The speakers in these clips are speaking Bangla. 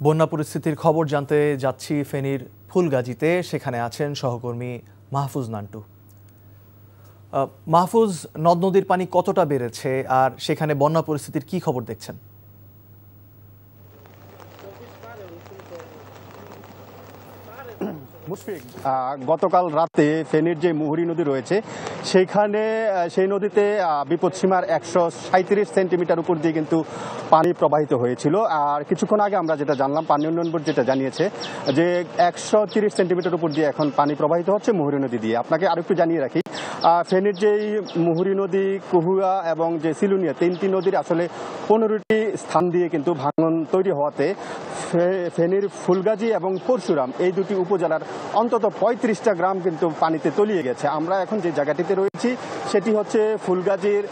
বন্যা পরিস্থিতির খবর জানতে যাচ্ছি ফেনীর ফুলগাজীতে। সেখানে আছেন সহকর্মী মাহফুজ নান্টু। মাহফুজ, নদ নদীর পানি কতটা বেড়েছে আর সেখানে বন্যা পরিস্থিতির কি খবর দেখছেন? মুশফিক, গতকাল রাতে ফেনীর যে মুহুরী নদী রয়েছে সেই নদীতে বিপদসীমার 137 সেন্টিমিটার উপর দিয়ে কিন্তু পানি প্রবাহিত হয়েছিল। আর কিছুক্ষণ আগে আমরা যেটা জানলাম, পানি উন্নয়ন বোর্ড যেটা জানিয়েছে যে 130 সেন্টিমিটার উপর দিয়ে এখন পানি প্রবাহিত হচ্ছে মুহুরী নদী দিয়ে। আপনাকে আরেকটু জানিয়ে রাখি, ফেনীর যেই মুহুরী নদী, কুহুয়া এবং যে সিলুনিয়া, তিনটি নদীর আসলে 15টি স্থান দিয়ে কিন্তু ভাঙন তৈরি হওয়াতে ফেনীর ফুলগাজী এবং পরশুরাম এই দুটি উপজেলার অন্তত 35টা গ্রাম কিন্তু পানিতে তলিয়ে গেছে। আমরা এখন যে জায়গাটিতে রয়েছি সেটি হচ্ছে ফুলগাজীর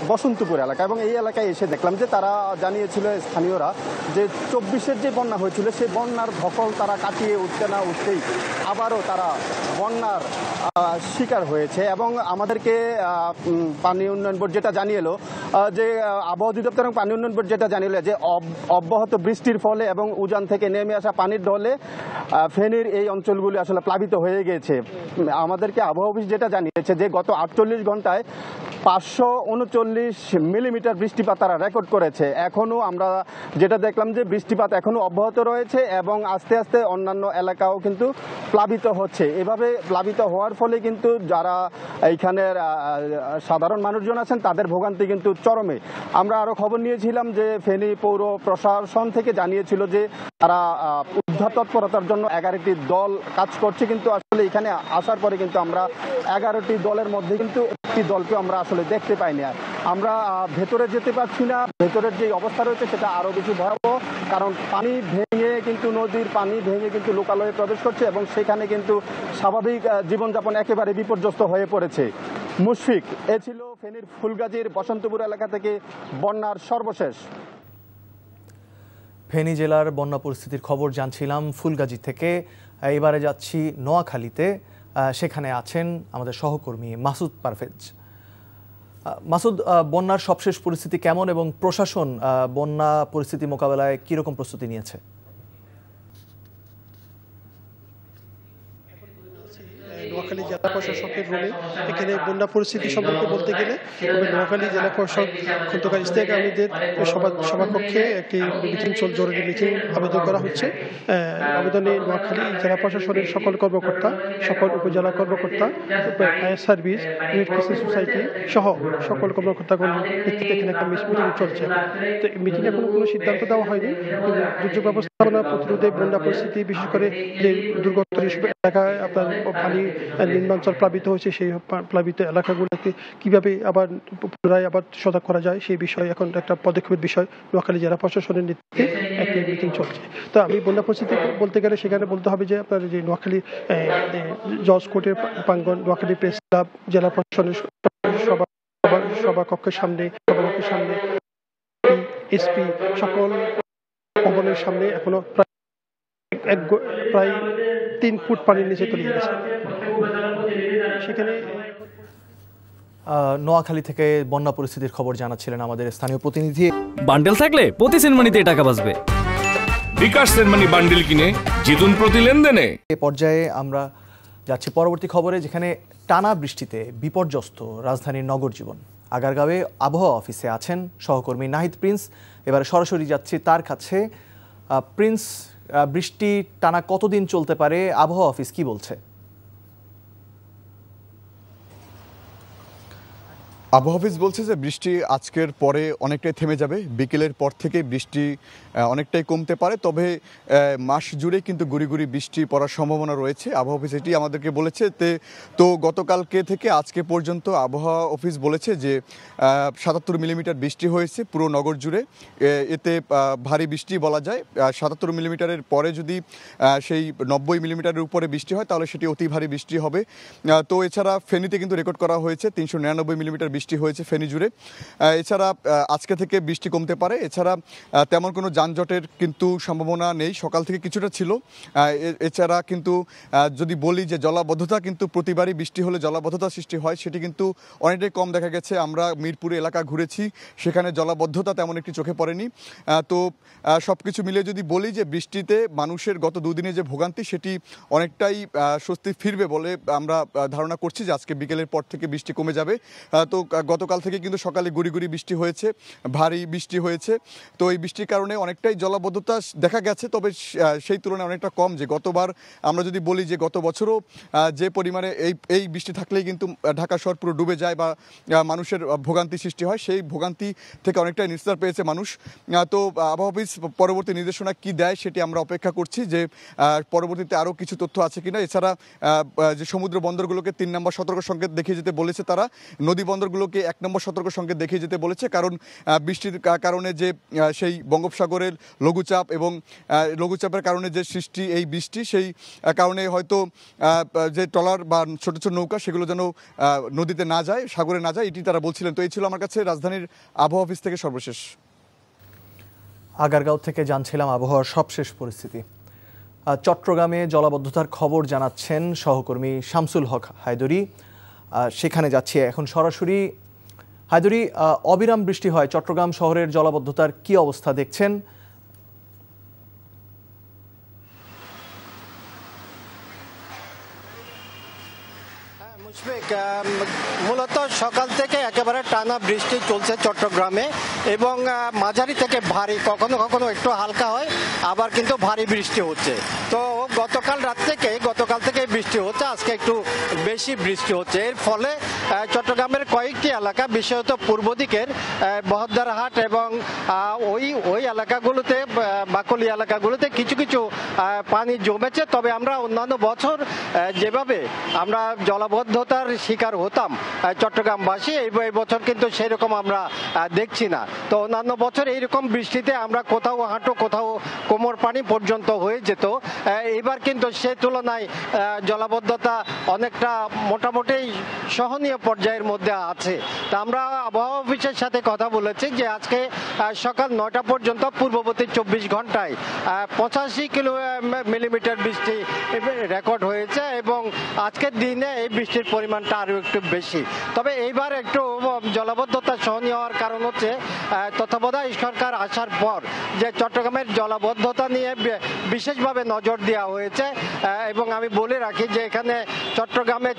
বসন্তপুর এলাকা, এবং এই এলাকায় এসে দেখলাম যে তারা জানিয়েছিল স্থানীয়রা যে 24-এর যে বন্যা হয়েছিল সেই বন্যার ধকল তারা কাটিয়ে উঠতে না উঠতেই আবারও তারা বন্যার শিকার হয়েছে। এবং আমাদেরকে পানি উন্নয়ন বোর্ড যেটা জানিয়েলো, যে আবহাওয়া অধিদপ্তর এবং পানি উন্নয়ন বোর্ড যেটা জানিয়েলো যে অব্যাহত বৃষ্টির ফলে এবং উজান থেকে নেমে আসা পানির ঢলে ফেনীর এই অঞ্চলগুলি আসলে প্লাবিত হয়ে গেছে। আমাদেরকে আবহাওয়া অফিস যেটা জানিয়েছে যে গত 48 ঘন্টায় 539 মিলিমিটার বৃষ্টিপাত তারা রেকর্ড করেছে। এখনও আমরা যেটা দেখলাম যে বৃষ্টিপাত এখনও অব্যাহত রয়েছে এবং আস্তে আস্তে অন্যান্য এলাকাও কিন্তু প্লাবিত হচ্ছে। এভাবে প্লাবিত হওয়ার ফলে কিন্তু যারা এইখানের সাধারণ মানুষজন আছেন তাদের ভোগান্তি কিন্তু চরমে। আমরা আরও খবর নিয়েছিলাম যে ফেনী পৌর প্রশাসন থেকে জানিয়েছিল যে তারা উদ্ধার তৎপরতার জন্য 11টি দল কাজ করছে, কিন্তু আসলে এখানে আসার পরে কিন্তু আমরা 11টি দলের মধ্যে কিন্তু একটি দলকে আমরা আসলে দেখতে পাইনি। আমরা ভেতরে যেতে পারছি না। ভেতরের যে অবস্থা রয়েছে সেটা আরো বেশি ভয়াবহ, কারণ পানি ভেঙে কিন্তু নদীর পানি ভেঙে কিন্তু লোকালয়ে প্রবেশ করছে এবং সেখানে কিন্তু স্বাভাবিক জীবনযাপন একেবারে বিপর্যস্ত হয়ে পড়েছে। মুশফিক, এ ছিল ফেনীর ফুলগাজীর বসন্তপুর এলাকা থেকে বন্যার সর্বশেষ। ফেনী জেলার বন্যা পরিস্থিতির খবর জানছিলাম ফুলগাজী থেকে। এবারে যাচ্ছি নোয়াখালীতে। সেখানে আছেন আমাদের সহকর্মী মাসুদ পারভেজ। মাসুদ, বন্যার সবশেষ পরিস্থিতি কেমন এবং প্রশাসন বন্যা পরিস্থিতি মোকাবেলায় কিরকম প্রস্তুতি নিয়েছে? নোয়াখালী জেলা প্রশাসকের রুমে এখানে বন্যা পরিস্থিতি সম্পর্কে বলতে গেলে নোয়াখালী জেলা প্রশাসক খন্দকার ইশতিয়াক আহমেদের সভাকক্ষে একটি মিটিং জরুরি মিটিং আবেদন করা হচ্ছে। আবেদনে নোয়াখালী জেলা প্রশাসনের সকল কর্মকর্তা, সকল উপজেলা কর্মকর্তা, fire service, red crescent society সহ সকল কর্মকর্তাগণের নেতৃত্বে এখানে একটা মিটিং চলছে। তো এই মিটিং এখনো কোনো সিদ্ধান্ত দেওয়া হয়নি। দুর্যোগ ব্যবস্থাপনা প্রতিরোধে বন্যা পরিস্থিতি, বিশেষ করে যে দুর্গত এলাকায় আপনার পানি নিম্নাঞ্চল প্লাবিত হয়েছে, সেই প্লাবিত এলাকাগুলোতে কিভাবে আবার পুনরায় আবার সজাগ করা যায় সেই বিষয়ে এখন একটা পদক্ষেপের বিষয় নোয়াখালী জেলা প্রশাসনের নেতৃত্বে একটি মিটিং চলছে। তো আমি বন্যা পরিস্থিতি বলতে গেলে সেখানে বলতে হবে যে আপনার যে নোয়াখালী জজ কোর্টের প্রাঙ্গণ, নোয়াখালী প্রেস ক্লাব, জেলা প্রশাসনের সভাকক্ষের সামনে এসপি সকল ভবনের সামনে এখনো প্রায় 3 ফুট পানির নিচে তলিয়ে গেছে। সেখানে নোয়াখালী থেকে বন্যা পরিস্থিতির খবর জানাচ্ছিলেন আমাদের স্থানীয় প্রতিনিধি। বান্ডেল থাকলে প্রতি সেনমানিতে টাকা বাঁচবে। বিকাশ সেনমানি বান্ডেল কিনে জিতুন প্রতি লেনদেনে। এ পর্যায়ে আমরা যাচ্ছি পরবর্তী খবরে, যেখানে টানা বৃষ্টিতে বিপর্যস্ত রাজধানীর নগর জীবন। আগারগাঁওয়ে আবহাওয়া অফিসে আছেন সহকর্মী নাহিদ প্রিন্স। এবারে সরাসরি যাচ্ছি তার কাছে। প্রিন্স, বৃষ্টি টানা কতদিন চলতে পারে, আবহাওয়া অফিস কি বলছে? আবহাওয়া অফিস বলছে যে বৃষ্টি আজকের পরে অনেকটাই থেমে যাবে। বিকেলের পর থেকে বৃষ্টি অনেকটাই কমতে পারে, তবে মাস জুড়ে কিন্তু গুড়ি গুড়ি বৃষ্টি পড়ার সম্ভাবনা রয়েছে। আবহাওয়া অফিস এটি আমাদেরকে বলেছে। তো গতকালকে থেকে আজকে পর্যন্ত আবহাওয়া অফিস বলেছে যে 77 মিলিমিটার বৃষ্টি হয়েছে পুরো নগর জুড়ে। এতে ভারী বৃষ্টি বলা যায়। 77 মিলিমিটারের পরে যদি সেই 90 মিলিমিটারের উপরে বৃষ্টি হয় তাহলে সেটি অতি ভারী বৃষ্টি হবে। তো এছাড়া ফেনীতে কিন্তু রেকর্ড করা হয়েছে 399 মিলিমিটার বৃষ্টি হয়েছে ফেনী জুড়ে। এছাড়া আজকে থেকে বৃষ্টি কমতে পারে। এছাড়া তেমন কোনো যানজটের কিন্তু সম্ভাবনা নেই, সকাল থেকে কিছুটা ছিল। এছাড়া কিন্তু যদি বলি যে জলাবদ্ধতা কিন্তু প্রতিবারই বৃষ্টি হলে জলাবদ্ধতা সৃষ্টি হয়, সেটি কিন্তু অনেকটাই কম দেখা গেছে। আমরা মিরপুরে এলাকা ঘুরেছি, সেখানে জলাবদ্ধতা তেমন একটি চোখে পড়েনি। তো সব কিছু মিলে যদি বলি যে বৃষ্টিতে মানুষের গত দুদিনে যে ভোগান্তি সেটি অনেকটাই স্বস্তি ফিরবে বলে আমরা ধারণা করছি যে আজকে বিকেলের পর থেকে বৃষ্টি কমে যাবে। তো গতকাল থেকে কিন্তু সকালে গুড়ি গুড়ি বৃষ্টি হয়েছে, ভারী বৃষ্টি হয়েছে। তো এই বৃষ্টির কারণে অনেকটাই জলাবদ্ধতা দেখা গেছে, তবে সেই তুলনায় অনেকটা কম। যে গতবার আমরা যদি বলি যে গত বছরও যে পরিমাণে এই বৃষ্টি থাকলেই কিন্তু ঢাকা শহর পুরো ডুবে যায় বা মানুষের ভোগান্তি সৃষ্টি হয়, সেই ভোগান্তি থেকে অনেকটাই নিস্তার পেয়েছে মানুষ। তো আবহাওয়া অফিস পরবর্তী নির্দেশনা কি দেয় সেটি আমরা অপেক্ষা করছি, যে পরবর্তীতে আরও কিছু তথ্য আছে কিনা। এছাড়া যে সমুদ্র বন্দরগুলোকে 3 নম্বর সতর্ক সংকেত দেখিয়ে যেতে বলেছে তারা, নদী বন্দরগুলোকে 1 নম্বর সতর্ক সংকেত দেখিয়ে যেতে বলেছে। কারণ বৃষ্টির কারণে যে সেই বঙ্গোপসাগরের লঘুচাপ এবং লঘুচাপের কারণে যে সৃষ্টি এই বৃষ্টি, সেই কারণে হয়তো যে ট্রলার বা ছোট ছোট নৌকা সেগুলো যেন নদীতে না যায়, সাগরে না যায়, এটি তারা বলছিলেন। তো এই ছিল আমার কাছে রাজধানীর আবহাওয়া অফিস থেকে সর্বশেষ। আগারগাঁও থেকে জানছিলাম আবহাওয়ার সবশেষ পরিস্থিতি। চট্টগ্রামে জলাবদ্ধতার খবর জানাচ্ছেন সহকর্মী শামসুল হক হায়দরি। সেখানে যাচ্ছি এখন সরাসরি। হায়দরি, অবিরাম বৃষ্টি হয়, চট্টগ্রাম শহরের জলাবদ্ধতার কি অবস্থা দেখছেন? মূলত সকাল থেকে একেবারে টানা বৃষ্টি চলছে চট্টগ্রামে, এবং মাঝারি থেকে ভারী, কখনো কখনো একটু হালকা হয়, আবার কিন্তু ভারী বৃষ্টি হচ্ছে। তো গতকাল থেকে বৃষ্টি হচ্ছে, আজকে একটু বেশি বৃষ্টি হচ্ছে। এর ফলে চট্টগ্রামের কয়েকটি এলাকা, বিশেষত পূর্ব দিকের বহদ্দারহাট এবং ওই এলাকাগুলোতে, বাকলি এলাকাগুলোতে কিছু কিছু পানি জমেছে। তবে আমরা অন্যান্য বছর যেভাবে আমরা জলাবদ্ধতার শিকার হতাম চট্টগ্রামবাসী, এই বছর কিন্তু সেই রকম আমরা দেখছি না। তো অন্যান্য বছর এইরকম বৃষ্টিতে আমরা কোথাও হাঁটু, কোথাও কোমর পানি পর্যন্ত হয়ে যেত। এবার কিন্তু সে তুলনায় জলাবদ্ধতা অনেকটা মোটামুটি সহনীয় পর্যায়ের মধ্যে আছে। তা আমরা আবহাওয়া অফিসের সাথে কথা বলেছি যে আজকে সকাল 9টা পর্যন্ত পূর্ববর্তী 24 ঘন্টায় 85 মিলিমিটার বৃষ্টি রেকর্ড হয়েছে, এবং আজকের দিনে এই বৃষ্টির পরিমাণটা আরও একটু বেশি। তবে এইবার একটু জলাবদ্ধতা সহনীয় হওয়ার কারণ হচ্ছে তত্ত্বাবধায়ক সরকার আসার পর যে চট্টগ্রামের জলাবদ্ধতা নিয়ে বিশেষভাবে নজর দেওয়া হয়েছে। এবং আমি বলে রাখি যে এখানে চট্টগ্রামের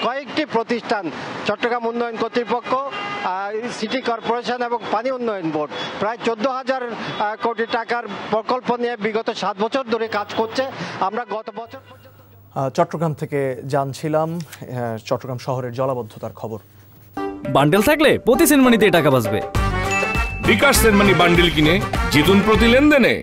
কয়েকটি প্রতিষ্ঠান, চট্টগ্রাম উন্নয়ন কর্তৃপক্ষ, সিটি কর্পোরেশন এবং পানি উন্নয়ন বোর্ড প্রায় 14,000 কোটি টাকার প্রকল্প নিয়ে বিগত 7 বছর ধরে কাজ করছে। আমরা গত বছর চট্টগ্রাম থেকে জানছিলাম চট্টগ্রাম শহরের জলাবদ্ধতার খবর। বান্ডেল থাকলে প্রতি সেনমানিতে টাকা বাঁচবে। বিকাশ সেনমানি বান্ডেল কিনে জিতুন প্রতি লেনদেনে।